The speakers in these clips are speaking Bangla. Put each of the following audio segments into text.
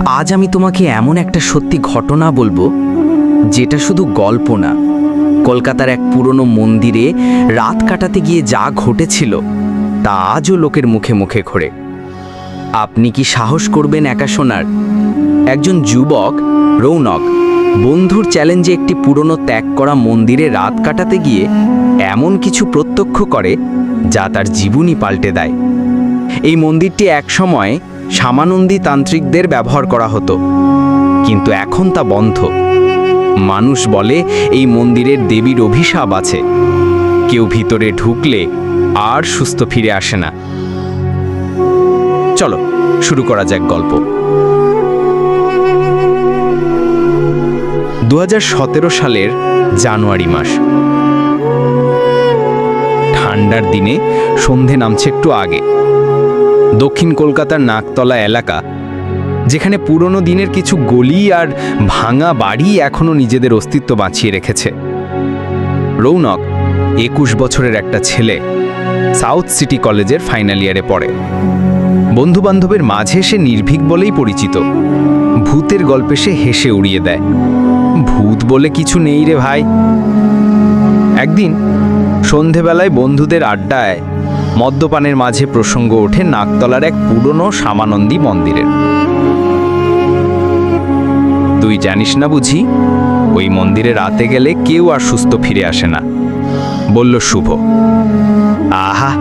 আজ আমি তোমাকে এমন একটা সত্যি ঘটনা বলবো, যেটা শুধু গল্প না। কলকাতার এক পুরনো মন্দিরে রাত কাটাতে গিয়ে যা ঘটেছিল তা আজও লোকের মুখে মুখে ঘোরে। আপনি কি সাহস করবেন একা শোনার? একজন যুবক রৌনক বন্ধুর চ্যালেঞ্জে একটি পুরনো ত্যাগ করা মন্দিরে রাত কাটাতে গিয়ে এমন কিছু প্রত্যক্ষ করে যা তার জীবনই পাল্টে দেয়। এই মন্দিরটি একসময় সামানন্দী তান্ত্রিকদের ব্যবহার করা হতো, কিন্তু এখন তা বন্ধ। মানুষ বলে এই মন্দিরের দেবীর অভিশাপ আছে, কেউ ভিতরে ঢুকলে আর সুস্থ ফিরে আসে না। চলো শুরু করা যাক গল্প। 2017 সালের জানুয়ারি মাস। ঠান্ডার দিনে সন্ধে নামছে একটু আগে। দক্ষিণ কলকাতার নাকতলা এলাকা, যেখানে পুরনো দিনের কিছু গলি আর ভাঙা বাড়ি এখনো নিজেদের অস্তিত্ব বাঁচিয়ে রেখেছে। রৌনক 21 বছরের একটা ছেলে, সাউথ সিটি কলেজের ফাইনাল ইয়ারে পড়ে। বন্ধুবান্ধবের মাঝে সে নির্ভীক বলেই পরিচিত। ভূতের গল্পে সে হেসে উড়িয়ে দেয়, ভূত বলে কিছু নেই রে ভাই। একদিন সন্ধেবেলায় বন্ধুদের আড্ডায় মদ্যপানের মাঝে প্রসঙ্গ ওঠে নাকতলার এক পুরনো সামানন্দী মন্দিরের। তুই জানিস না বুঝি, ওই মন্দিরে রাতে গেলে কেউ আর সুস্থ ফিরে আসে না, বলল শুভ। আহা,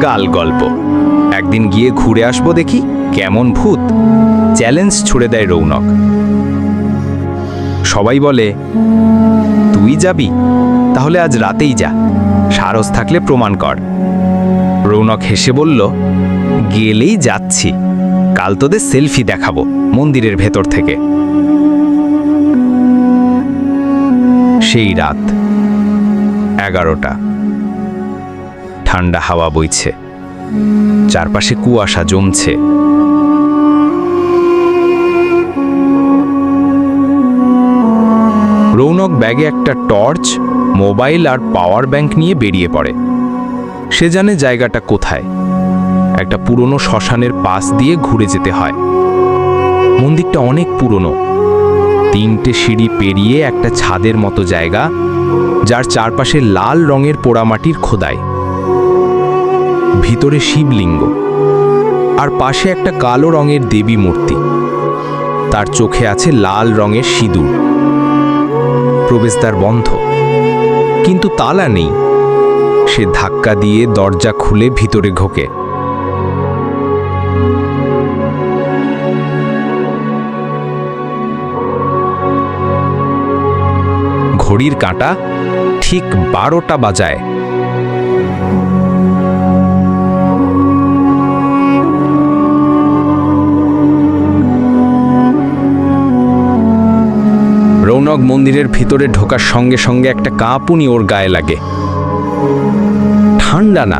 গাল গল্প, একদিন গিয়ে ঘুরে আসবো দেখি কেমন ভূত, চ্যালেঞ্জ ছুড়ে দেয় রৌনক। সবাই বলে, তুই যাবি? তাহলে আজ রাতেই যা, সাহস থাকলে প্রমাণ কর। রৌনক হেসে বলল, গেলেই যাচ্ছি, কাল তোদের সেলফি দেখাবো মন্দিরের ভেতর থেকে। সেই রাত 11টা। ঠান্ডা হাওয়া বইছে, চারপাশে কুয়াশা জমছে। রৌনক ব্যাগে একটা টর্চ, মোবাইল আর পাওয়ার ব্যাংক নিয়ে বেরিয়ে পড়ে। সে জানে জায়গাটা কোথায়। একটা পুরনো শ্মশানের পাশ দিয়ে ঘুরে যেতে হয়। মন্দিরটা অনেক পুরনো, 3টে সিঁড়ি পেরিয়ে একটা ছাদের মতো জায়গা, যার চারপাশে লাল রঙের পোড়ামাটির খোদাই। ভিতরে শিবলিঙ্গ, আর পাশে একটা কালো রঙের দেবী মূর্তি। তার চোখে আছে লাল রঙের সিঁদুর। প্রবেশদ্বার বন্ধ, কিন্তু তালা নেই। সে ধাক্কা দিয়ে দরজা খুলে ভিতরে ঢোকে। ঘড়ির কাঁটা ঠিক 12টা বাজায়। রৌনক মন্দিরের ভিতরে ঢোকার সঙ্গে সঙ্গে একটা কাঁপুনি ওর গায়ে লাগে। ঠান্ডা না,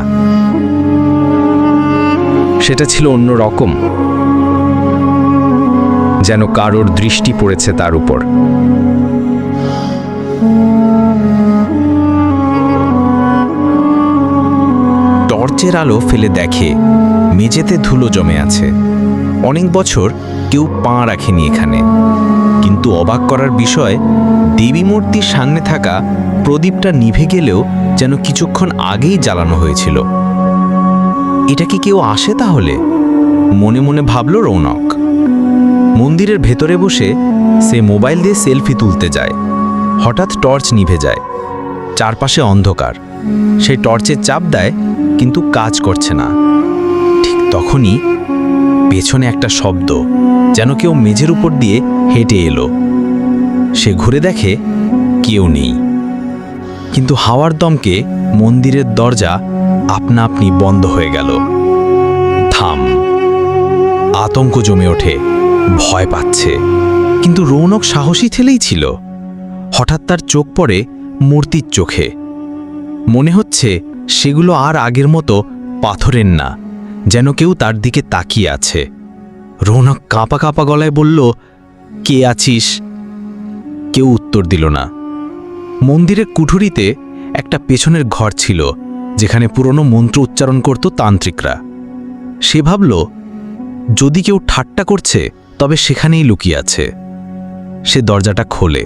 সেটা ছিল অন্য রকম, যেন কারোর দৃষ্টি পড়েছে তার উপর। টর্চের আলো ফেলে দেখে মেঝেতে ধুলো জমে আছে। অনেক বছর কেউ পা রাখেনি এখানে। কিন্তু অবাক করার বিষয়, দেবী মূর্তির সামনে থাকা প্রদীপটা নিভে গেলেও যেন কিছুক্ষণ আগেই জ্বালানো হয়েছিল। এটা কি কেউ আসে তাহলে? মনে মনে ভাবল রৌনক। মন্দিরের ভেতরে বসে সে মোবাইল দিয়ে সেলফি তুলতে যায়। হঠাৎ টর্চ নিভে যায়। চারপাশে অন্ধকার। সে টর্চের চাপ দেয়, কিন্তু কাজ করছে না। ঠিক তখনই পেছনে একটা শব্দ, যেন কেউ মেঝের উপর দিয়ে হেঁটে এলো। সে ঘুরে দেখে কেউ নেই, কিন্তু হাওয়ার দমকে মন্দিরের দরজা আপনা আপনি বন্ধ হয়ে গেল। থাম। আতঙ্ক জমে ওঠে, ভয় পাচ্ছে, কিন্তু রৌনক সাহসী ছেলেই ছিল। হঠাৎ তার চোখ পড়ে মূর্তির চোখে। মনে হচ্ছে সেগুলো আর আগের মতো পাথরের না, যেন কেউ তার দিকে তাকিয়ে আছে। রৌনক কাঁপা কাঁপা গলায় বলল, কে আছিস? কেউ উত্তর দিল না। মন্দিরের কুঠুরিতে একটা পেছনের ঘর ছিল, যেখানে পুরনো মন্ত্র উচ্চারণ করত তান্ত্রিকরা। সে ভাবল, যদি কেউ ঠাট্টা করছে তবে সেখানেই লুকিয়ে আছে। সে দরজাটা খোলে।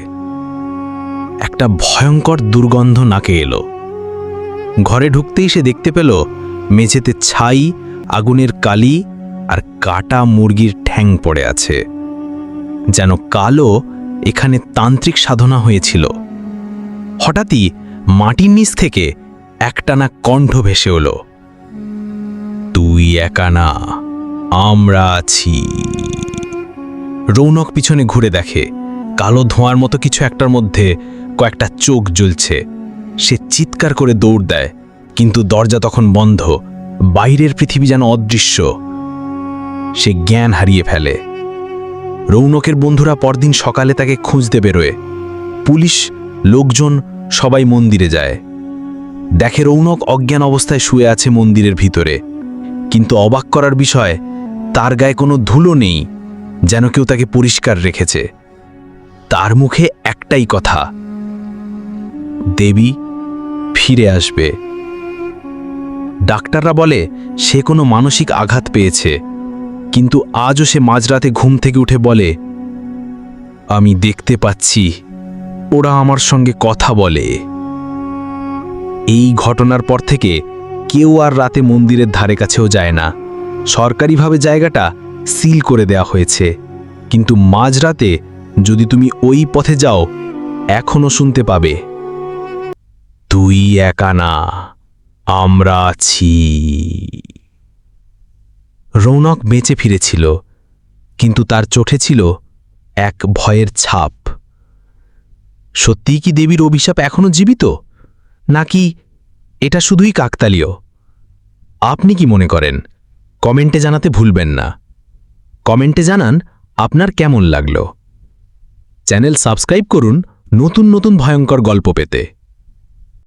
একটা ভয়ঙ্কর দুর্গন্ধ নাকে এলো। ঘরে ঢুকতেই সে দেখতে পেল মেঝেতে ছাই, আগুনের কালি আর কাটা মুরগির ঠ্যাং পড়ে আছে। যেন কালো এখানে তান্ত্রিক সাধনা হয়েছিল। হঠাৎই মাটির নিচ থেকে একটানা কণ্ঠ ভেসে এলো, তুই একা না, আমরা আছি। রৌনক পিছনে ঘুরে দেখে কালো ধোঁয়ার মতো কিছু একটার মধ্যে কয়েকটা চোখ জ্বলছে। সে চিৎকার করে দৌড় দেয়, কিন্তু দরজা তখন বন্ধ। বাইরের পৃথিবী যেন অদৃশ্য। সে জ্ঞান হারিয়ে ফেলে। রৌনকের বন্ধুরা পরদিন সকালে তাকে খুঁজতে বেরোয়। পুলিশ, লোকজন সবাই মন্দিরে যায়। দেখে রৌনক অজ্ঞান অবস্থায় শুয়ে আছে মন্দিরের ভিতরে। কিন্তু অবাক করার বিষয়, তার গায়ে কোনো ধুলো নেই, যেন কেউ তাকে পরিষ্কার রেখেছে। তার মুখে একটাই কথা, দেবী ফিরে আসবে। ডাক্তাররা বলে সে কোনো মানসিক আঘাত পেয়েছে, কিন্তু আজও সে মাঝরাতে ঘুম থেকে উঠে বলে, আমি দেখতে পাচ্ছি, ওরা আমার সঙ্গে কথা বলে। এই ঘটনার পর থেকে কেউ আর রাতে মন্দিরের ধারে কাছেও যায় না। সরকারিভাবে জায়গাটা সিল করে দেয়া হয়েছে, কিন্তু মাঝরাতে যদি তুমি ওই পথে যাও, এখনো শুনতে পাবে, তুই একা না, আমরা আছি। রৌনক বেঁচে ফিরেছিল, কিন্তু তার চোখে ছিল এক ভয়ের ছাপ। সত্যিই কি দেবীর অভিশাপ এখনো জীবিত, নাকি এটা শুধুই কাকতালীয়? আপনি কি মনে করেন? কমেন্টে জানাতে ভুলবেন না। কমেন্টে জানান আপনার কেমন লাগলো। চ্যানেল সাবস্ক্রাইব করুন নতুন নতুন ভয়ঙ্কর গল্প পেতে।